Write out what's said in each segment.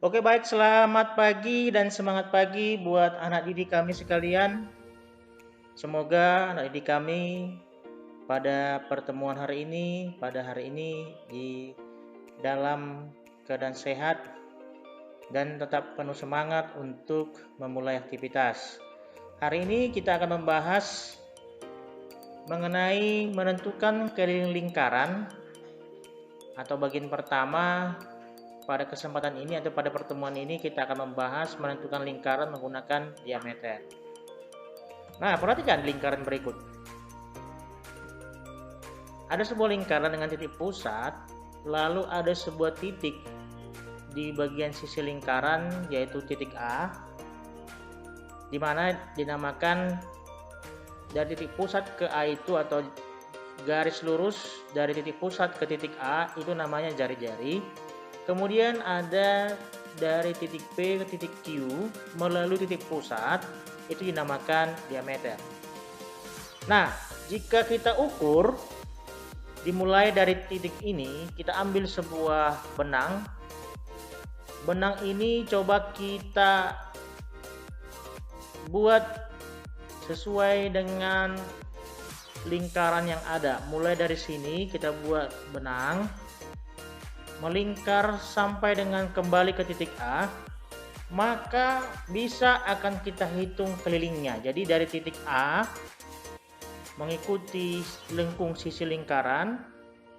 Oke baik, selamat pagi dan semangat pagi buat anak didik kami sekalian. Semoga anak didik kami pada pertemuan pada hari ini di dalam keadaan sehat dan tetap penuh semangat untuk memulai aktivitas. Hari ini kita akan membahas mengenai menentukan keliling lingkaran atau bagian pertama. Pada kesempatan ini atau pada pertemuan ini kita akan membahas menentukan lingkaran menggunakan diameter. Nah, perhatikan lingkaran berikut. Ada sebuah lingkaran dengan titik pusat, lalu ada sebuah titik di bagian sisi lingkaran yaitu titik A, di mana dinamakan dari titik pusat ke A itu atau garis lurus dari titik pusat ke titik A itu namanya jari-jari. Kemudian ada dari titik P ke titik Q melalui titik pusat itu dinamakan diameter. Nah, jika kita ukur dimulai dari titik ini, kita ambil sebuah benang. Benang ini coba kita buat sesuai dengan lingkaran yang ada. Mulai dari sini kita buat benang melingkar sampai dengan kembali ke titik A, maka bisa akan kita hitung kelilingnya. Jadi dari titik A mengikuti lengkung sisi lingkaran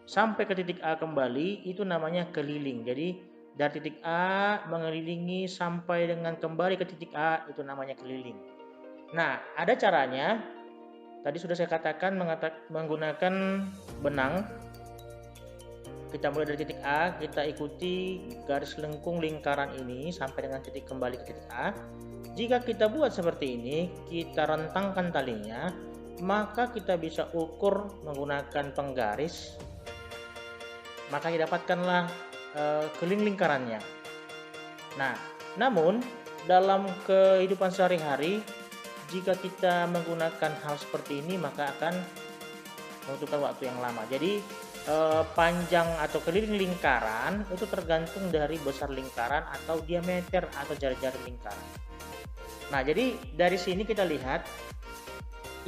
sampai ke titik A kembali itu namanya keliling. Jadi dari titik A mengelilingi sampai dengan kembali ke titik A itu namanya keliling. Nah, ada caranya. Tadi sudah saya katakan menggunakan benang. Kita mulai dari titik A, kita ikuti garis lengkung lingkaran ini sampai dengan titik kembali ke titik A. Jika kita buat seperti ini, kita rentangkan talinya, maka kita bisa ukur menggunakan penggaris. Maka didapatkanlah keliling lingkarannya. Nah, namun dalam kehidupan sehari-hari, jika kita menggunakan hal seperti ini, maka akan membutuhkan waktu yang lama. Jadi panjang atau keliling lingkaran itu tergantung dari besar lingkaran atau diameter atau jari-jari lingkaran. Nah, jadi dari sini kita lihat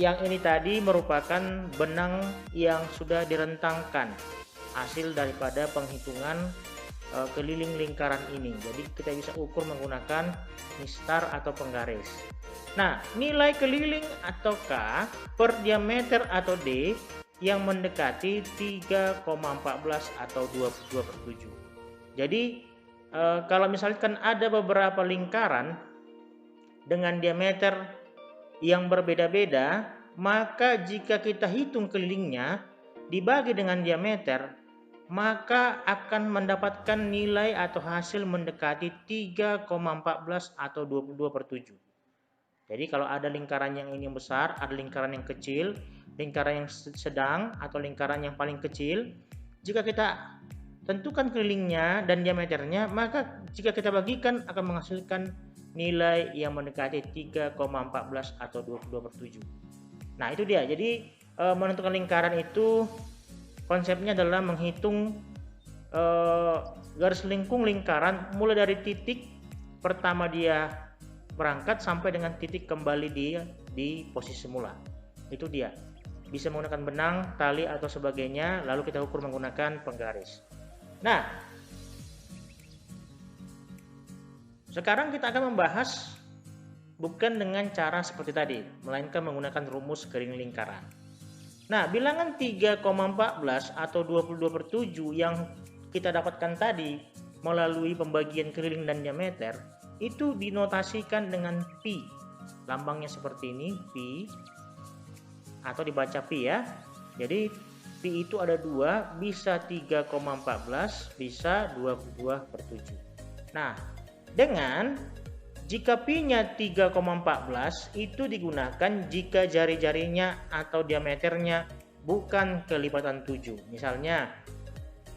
yang ini tadi merupakan benang yang sudah direntangkan, hasil daripada penghitungan keliling lingkaran ini. Jadi kita bisa ukur menggunakan mistar atau penggaris. Nah, nilai keliling atau K per diameter atau D yang mendekati 3,14 atau 22/7. Jadi kalau misalkan ada beberapa lingkaran dengan diameter yang berbeda-beda, maka jika kita hitung kelilingnya dibagi dengan diameter, maka akan mendapatkan nilai atau hasil mendekati 3,14 atau 22/7. Jadi kalau ada lingkaran yang ini besar, ada lingkaran yang kecil, lingkaran yang sedang atau lingkaran yang paling kecil, jika kita tentukan kelilingnya dan diameternya, maka jika kita bagikan akan menghasilkan nilai yang mendekati 3,14 atau 22/7. Nah, itu dia. Jadi menentukan lingkaran itu konsepnya adalah menghitung garis lengkung lingkaran mulai dari titik pertama dia berangkat sampai dengan titik kembali dia di posisi semula. Itu dia. Bisa menggunakan benang, tali atau sebagainya, lalu kita ukur menggunakan penggaris. Nah, sekarang kita akan membahas bukan dengan cara seperti tadi, melainkan menggunakan rumus keliling lingkaran. Nah, bilangan 3,14 atau 22/7 yang kita dapatkan tadi melalui pembagian keliling dan diameter itu dinotasikan dengan pi. Lambangnya seperti ini, pi, atau dibaca pi ya. Jadi pi itu ada 2, bisa 3,14, bisa 22/7. Nah, dengan jika pi-nya 3,14 itu digunakan jika jari-jarinya atau diameternya bukan kelipatan 7. Misalnya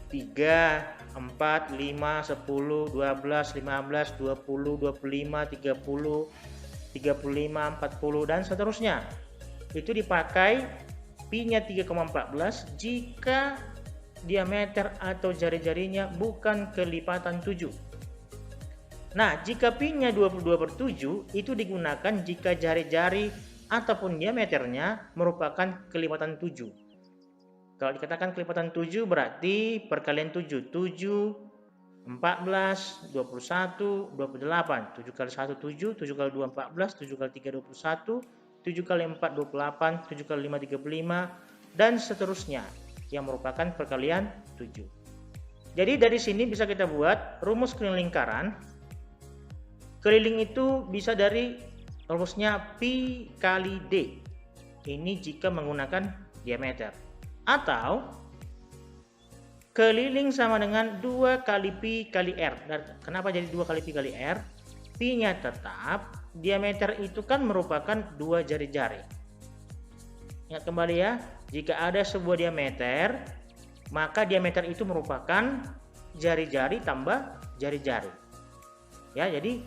3, 4, 5, 10, 12, 15, 20, 25, 30, 35, 40 dan seterusnya. Itu dipakai pi-nya 3,14 jika diameter atau jari-jarinya bukan kelipatan 7. Nah, jika pi-nya 22/7 itu digunakan jika jari-jari ataupun diameternya merupakan kelipatan 7. Kalau dikatakan kelipatan 7 berarti perkalian 7. 7, 14, 21, 28. 7 kali 1 7, 7 kali 2 14, 7 kali 3 21, 7 kali 4 28, 7 kali 5 35, dan seterusnya yang merupakan perkalian 7. Jadi dari sini bisa kita buat rumus keliling lingkaran. Keliling itu bisa dari rumusnya pi kali d. Ini jika menggunakan diameter. Atau keliling sama dengan 2 kali pi kali r. Kenapa jadi 2 kali pi kali r? Pi-nya tetap, diameter itu kan merupakan 2 jari-jari. Ingat kembali ya, jika ada sebuah diameter, maka diameter itu merupakan jari-jari tambah jari-jari. Ya, jadi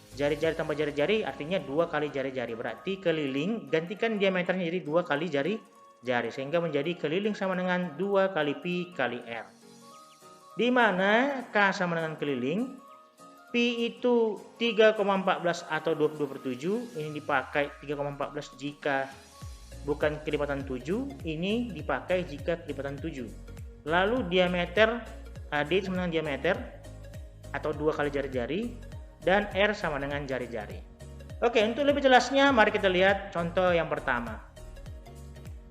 jari-jari tambah jari-jari artinya 2 kali jari-jari. Berarti keliling gantikan diameternya jadi 2 kali jari-jari. Sehingga menjadi keliling sama dengan 2 kali pi kali r. Di mana K sama dengan keliling. Pi itu 3,14 atau 22/7. Ini dipakai 3,14 jika bukan kelipatan 7. Ini dipakai jika kelipatan 7. Lalu diameter AD sama dengan diameter atau 2 kali jari-jari. Dan R sama dengan jari-jari. Oke, untuk lebih jelasnya mari kita lihat contoh yang pertama.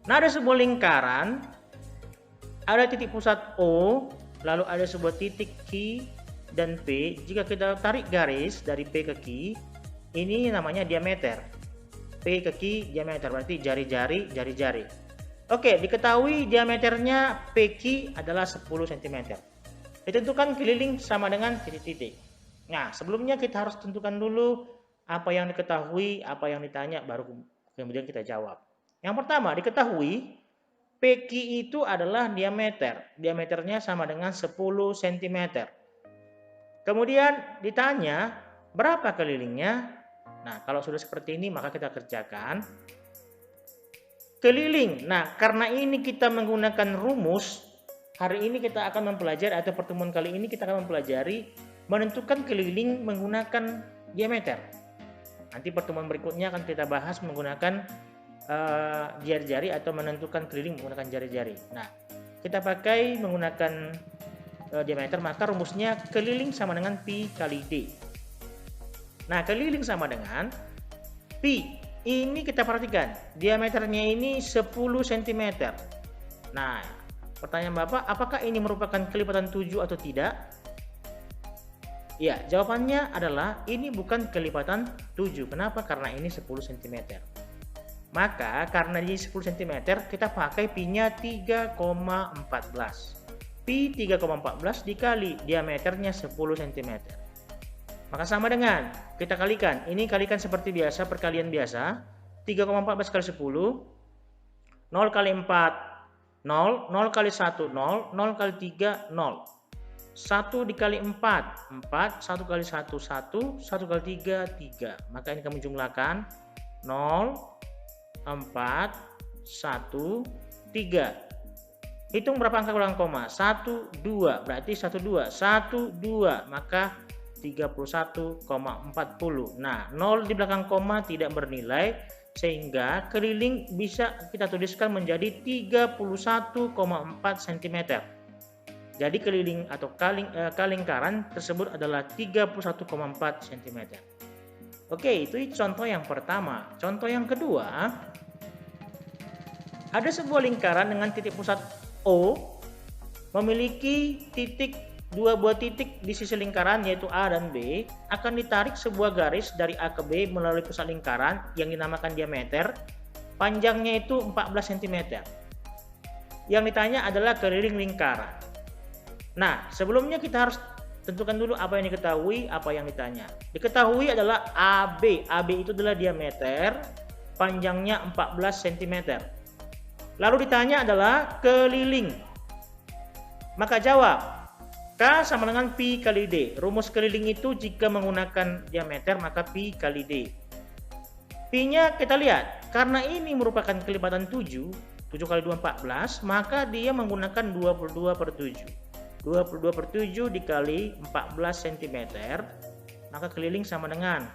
Nah, ada sebuah lingkaran, ada titik pusat O, lalu ada sebuah titik Q dan P. Jika kita tarik garis dari P ke Q, ini namanya diameter. P ke Q diameter, berarti jari-jari, jari-jari. Oke, diketahui diameternya PQ adalah 10 cm. Ditentukan keliling sama dengan titik-titik. Nah, sebelumnya kita harus tentukan dulu apa yang diketahui, apa yang ditanya, baru kemudian kita jawab. Yang pertama, diketahui PQ itu adalah diameter. Diameternya sama dengan 10 cm. Kemudian ditanya, berapa kelilingnya? Nah, kalau sudah seperti ini, maka kita kerjakan. Keliling. Nah, karena ini kita menggunakan rumus, hari ini kita akan mempelajari, atau pertemuan kali ini kita akan mempelajari menentukan keliling menggunakan diameter. Nanti pertemuan berikutnya akan kita bahas menggunakan jari-jari atau menentukan keliling menggunakan jari-jari. Nah, kita pakai menggunakan diameter, maka rumusnya keliling sama dengan pi kali d. Nah, keliling sama dengan pi. Ini kita perhatikan, diameternya ini 10 cm. Nah, pertanyaan Bapak, apakah ini merupakan kelipatan 7 atau tidak? Ya, jawabannya adalah ini bukan kelipatan 7. Kenapa? Karena ini 10 cm. Maka karena ini 10 cm, kita pakai pi-nya 3,14. Pi 3,14 dikali diameternya 10 cm. Maka sama dengan, kita kalikan. Ini kalikan seperti biasa, perkalian biasa. 3,14 kali 10. 0 kali 4, 0. 0 kali 1, 0. 0 kali 3, 0. 1 dikali 4, 4, 1 kali 1, 1, 1 kali 3, 3. Maka ini kamu jumlahkan 0, 4, 1, 3. Hitung berapa angka ulang koma? 1, 2. Berarti 1, 2. 1, 2. Maka 31,40. Nah, 0 di belakang koma tidak bernilai. Sehingga keliling bisa kita tuliskan menjadi 31,4 cm. Jadi keliling atau kalingkaran tersebut adalah 31,4 cm. Oke, itu contoh yang pertama. Contoh yang kedua, ada sebuah lingkaran dengan titik pusat O memiliki dua buah titik di sisi lingkaran yaitu A dan B. Akan ditarik sebuah garis dari A ke B melalui pusat lingkaran yang dinamakan diameter. Panjangnya itu 14 cm. Yang ditanya adalah keliling lingkaran. Nah, sebelumnya kita harus tentukan dulu apa yang diketahui, apa yang ditanya. Diketahui adalah AB. AB itu adalah diameter, panjangnya 14 cm. Lalu ditanya adalah keliling. Maka jawab, K sama dengan pi kali D. Rumus keliling itu jika menggunakan diameter, maka pi kali D. Pi-nya kita lihat, karena ini merupakan kelipatan 7, 7 kali 2, 14, maka dia menggunakan 22/7. 22/7 dikali 14 cm maka keliling sama dengan,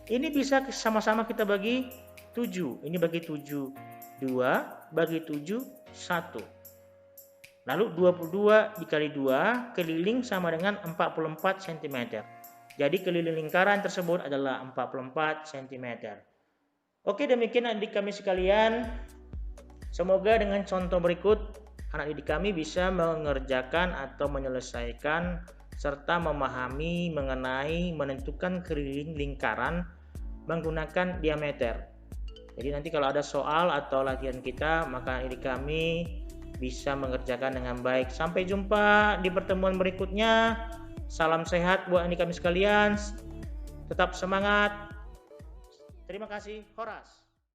ini bisa sama-sama kita bagi 7. Ini bagi 7, 2 bagi 7, 1. Lalu 22 dikali 2 keliling sama dengan 44 cm. Jadi keliling lingkaran tersebut adalah 44 cm. Oke, demikian adik kami sekalian. Semoga dengan contoh berikut anak didik kami bisa mengerjakan atau menyelesaikan serta memahami mengenai menentukan keliling lingkaran menggunakan diameter. Jadi nanti kalau ada soal atau latihan kita, maka adik kami bisa mengerjakan dengan baik. Sampai jumpa di pertemuan berikutnya. Salam sehat buat adik kami sekalian. Tetap semangat. Terima kasih. Horas.